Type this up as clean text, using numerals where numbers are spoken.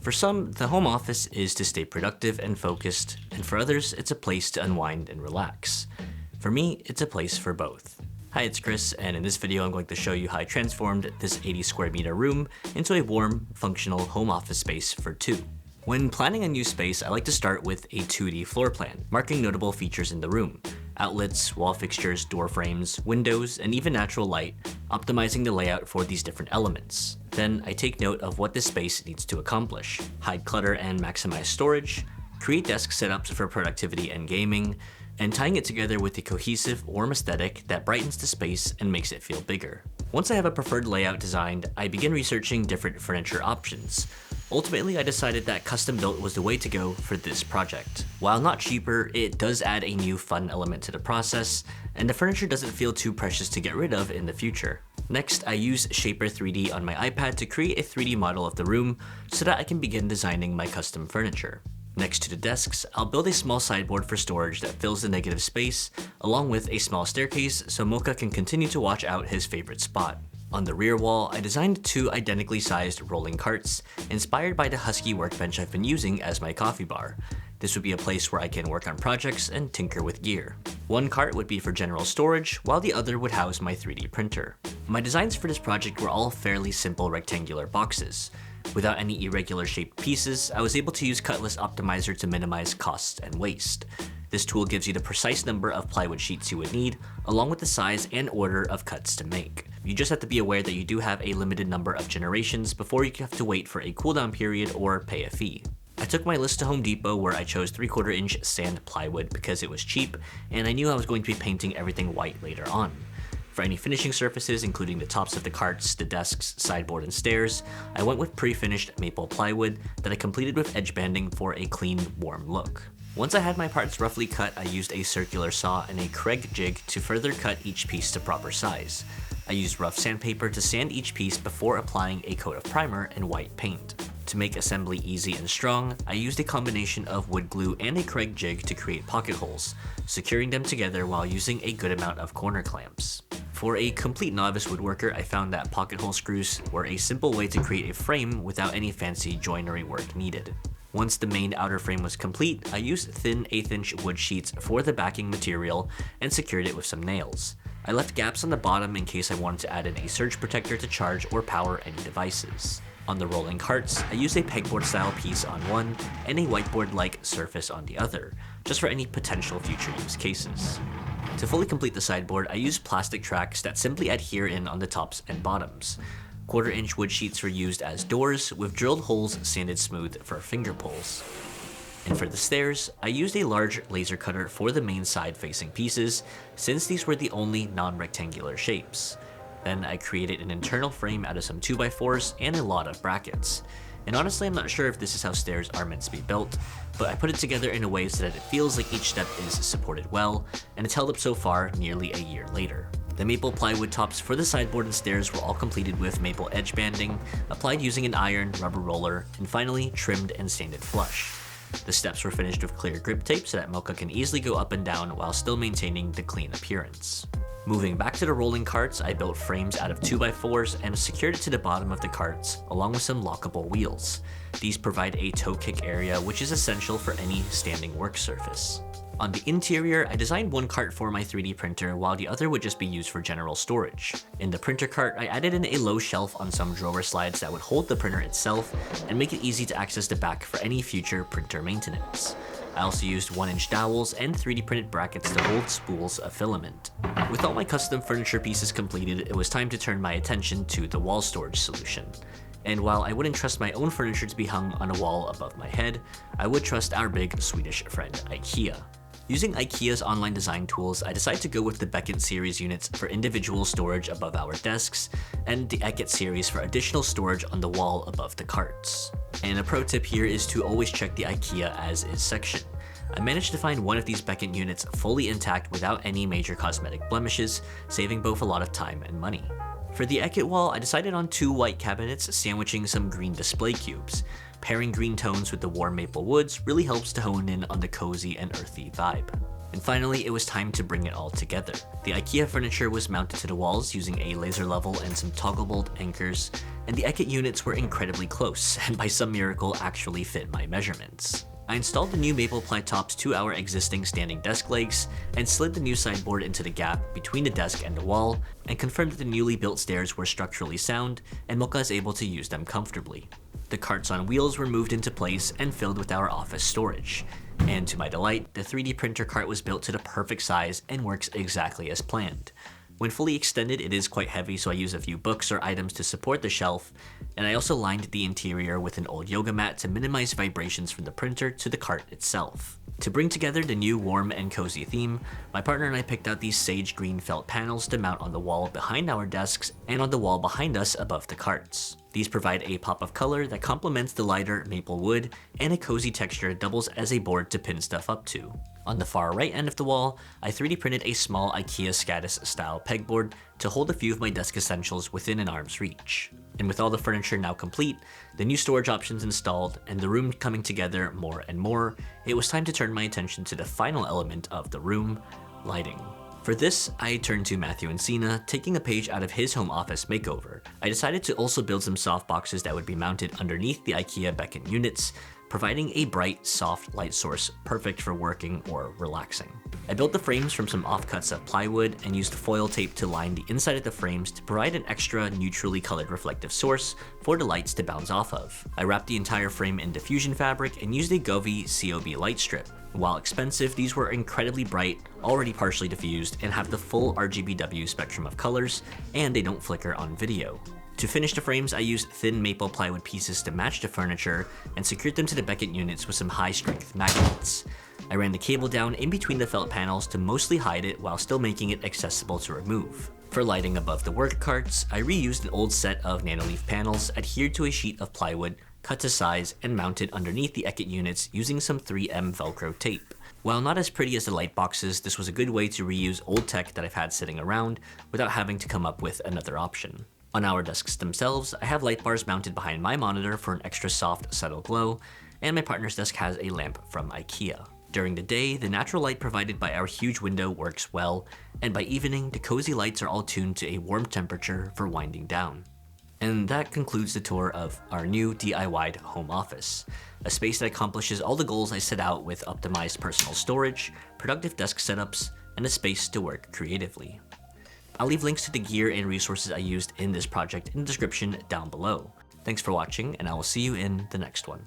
For some, the home office is to stay productive and focused, and for others, it's a place to unwind and relax. For me, it's a place for both. Hi, it's Chris, and in this video I'm going to show you how I transformed this 80 square meter room into a warm, functional home office space for two. When planning a new space, I like to start with a 2D floor plan, marking notable features in the room. Outlets, wall fixtures, door frames, windows, and even natural light, optimizing the layout for these different elements. Then I take note of what this space needs to accomplish, hide clutter and maximize storage, create desk setups for productivity and gaming, and tying it together with a cohesive, warm aesthetic that brightens the space and makes it feel bigger. Once I have a preferred layout designed, I begin researching different furniture options. Ultimately, I decided that custom built was the way to go for this project. While not cheaper, it does add a new fun element to the process, and the furniture doesn't feel too precious to get rid of in the future. Next, I use Shaper 3D on my iPad to create a 3D model of the room so that I can begin designing my custom furniture. Next to the desks, I'll build a small sideboard for storage that fills the negative space, along with a small staircase so Mocha can continue to watch out his favorite spot. On the rear wall, I designed two identically sized rolling carts, inspired by the Husky workbench I've been using as my coffee bar. This would be a place where I can work on projects and tinker with gear. One cart would be for general storage, while the other would house my 3D printer. My designs for this project were all fairly simple rectangular boxes. Without any irregular shaped pieces, I was able to use Cutlass Optimizer to minimize costs and waste. This tool gives you the precise number of plywood sheets you would need, along with the size and order of cuts to make. You just have to be aware that you do have a limited number of generations before you have to wait for a cooldown period or pay a fee. I took my list to Home Depot where I chose 3/4 inch sand plywood because it was cheap, and I knew I was going to be painting everything white later on. For any finishing surfaces, including the tops of the carts, the desks, sideboard, and stairs, I went with pre-finished maple plywood that I completed with edge banding for a clean, warm look. Once I had my parts roughly cut, I used a circular saw and a Craig jig to further cut each piece to proper size. I used rough sandpaper to sand each piece before applying a coat of primer and white paint. To make assembly easy and strong, I used a combination of wood glue and a Craig jig to create pocket holes, securing them together while using a good amount of corner clamps. For a complete novice woodworker, I found that pocket hole screws were a simple way to create a frame without any fancy joinery work needed. Once the main outer frame was complete, I used thin 1/8 inch wood sheets for the backing material and secured it with some nails. I left gaps on the bottom in case I wanted to add in a surge protector to charge or power any devices. On the rolling carts, I used a pegboard style piece on one and a whiteboard-like surface on the other, just for any potential future use cases. To fully complete the sideboard, I used plastic tracks that simply adhere in on the tops and bottoms. 1/4 inch wood sheets were used as doors, with drilled holes sanded smooth for finger pulls. And for the stairs, I used a large laser cutter for the main side-facing pieces, since these were the only non-rectangular shapes. Then I created an internal frame out of some 2x4s and a lot of brackets. And honestly, I'm not sure if this is how stairs are meant to be built, but I put it together in a way so that it feels like each step is supported well, and it's held up so far nearly a year later. The maple plywood tops for the sideboard and stairs were all completed with maple edge banding, applied using an iron rubber roller, and finally trimmed and sanded flush. The steps were finished with clear grip tape so that Mocha can easily go up and down while still maintaining the clean appearance. Moving back to the rolling carts, I built frames out of 2x4s and secured it to the bottom of the carts, along with some lockable wheels. These provide a toe kick area, which is essential for any standing work surface. On the interior, I designed one cart for my 3D printer while the other would just be used for general storage. In the printer cart, I added in a low shelf on some drawer slides that would hold the printer itself and make it easy to access the back for any future printer maintenance. I also used 1-inch dowels and 3D printed brackets to hold spools of filament. With all my custom furniture pieces completed, it was time to turn my attention to the wall storage solution. And while I wouldn't trust my own furniture to be hung on a wall above my head, I would trust our big Swedish friend Ikea. Using Ikea's online design tools, I decided to go with the Beckett series units for individual storage above our desks, and the Ekett series for additional storage on the wall above the carts. And a pro tip here is to always check the Ikea as is section. I managed to find one of these Beckett units fully intact without any major cosmetic blemishes, saving both a lot of time and money. For the Ekett wall, I decided on 2 white cabinets sandwiching some green display cubes. Pairing green tones with the warm maple woods really helps to hone in on the cozy and earthy vibe. And finally, it was time to bring it all together. The Ikea furniture was mounted to the walls using a laser level and some toggle bolt anchors, and the etiquette units were incredibly close, and by some miracle actually fit my measurements. I installed the new maple ply tops to our existing standing desk legs, and slid the new sideboard into the gap between the desk and the wall, and confirmed that the newly built stairs were structurally sound, and Mocha is able to use them comfortably. The carts on wheels were moved into place and filled with our office storage. And to my delight, the 3D printer cart was built to the perfect size and works exactly as planned. When fully extended, it is quite heavy, so I use a few books or items to support the shelf, and I also lined the interior with an old yoga mat to minimize vibrations from the printer to the cart itself. To bring together the new warm and cozy theme, my partner and I picked out these sage green felt panels to mount on the wall behind our desks and on the wall behind us above the carts. These provide a pop of color that complements the lighter maple wood, and a cozy texture doubles as a board to pin stuff up to. On the far right end of the wall, I 3D printed a small Ikea Scatus style pegboard to hold a few of my desk essentials within an arm's reach. And with all the furniture now complete, the new storage options installed, and the room coming together more and more, it was time to turn my attention to the final element of the room, lighting. For this, I turned to Matthew and Sina, taking a page out of his home office makeover. I decided to also build some softboxes that would be mounted underneath the Ikea beckon units, providing a bright, soft light source perfect for working or relaxing. I built the frames from some offcuts of plywood and used foil tape to line the inside of the frames to provide an extra neutrally colored reflective source for the lights to bounce off of. I wrapped the entire frame in diffusion fabric and used a Govee COB light strip. While expensive, these were incredibly bright, already partially diffused, and have the full RGBW spectrum of colors, and they don't flicker on video. To finish the frames, I used thin maple plywood pieces to match the furniture and secured them to the beckon units with some high-strength magnets. I ran the cable down in between the felt panels to mostly hide it while still making it accessible to remove. For lighting above the work carts, I reused an old set of nanoleaf panels adhered to a sheet of plywood, cut to size, and mounted underneath the etiquette units using some 3M Velcro tape. While not as pretty as the light boxes, this was a good way to reuse old tech that I've had sitting around without having to come up with another option. On our desks themselves, I have light bars mounted behind my monitor for an extra soft, subtle glow, and my partner's desk has a lamp from Ikea. During the day, the natural light provided by our huge window works well, and by evening, the cozy lights are all tuned to a warm temperature for winding down. And that concludes the tour of our new DIY'd home office, a space that accomplishes all the goals I set out with optimized personal storage, productive desk setups, and a space to work creatively. I'll leave links to the gear and resources I used in this project in the description down below. Thanks for watching, and I will see you in the next one.